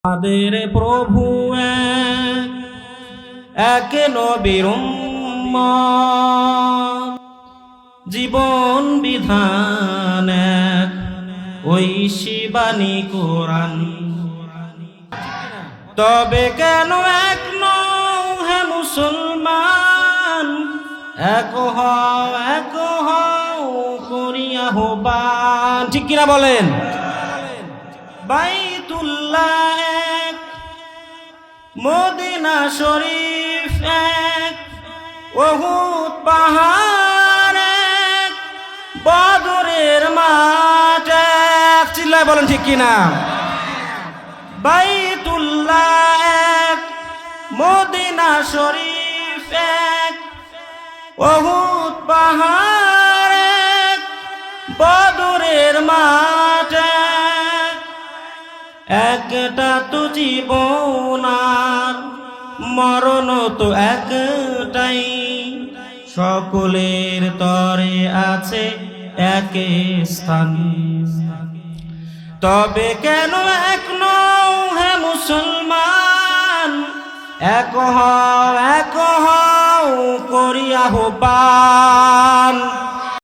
আমাদের প্রভু এক নবীর উম্মত, জীবন বিধান এক ঐশী বাণী কোরআন। তবে কেন এক নও হে মুসলমান, এক হও করিয়া আহ্বান। ঠিক কিনা বলেন? বাইতুল্লাহ এক, মদিনা শরীফ এক, উহুদ পাহাড় এক, বদরের মাঠ এক। চিল্লায় বলেন ঠিক কিনা? বাইতুল্লাহ এক, মদিনা শরীফ এক, উহুদ পাহাড় এক, বদরের মাঠ এক। একটা তো জীবন আর মরণ তো একটাই, সকলের তরে আছে এক স্থান। তবে কেন এক নও হে মুসলমান, এক হও করিয়া আহ্বান।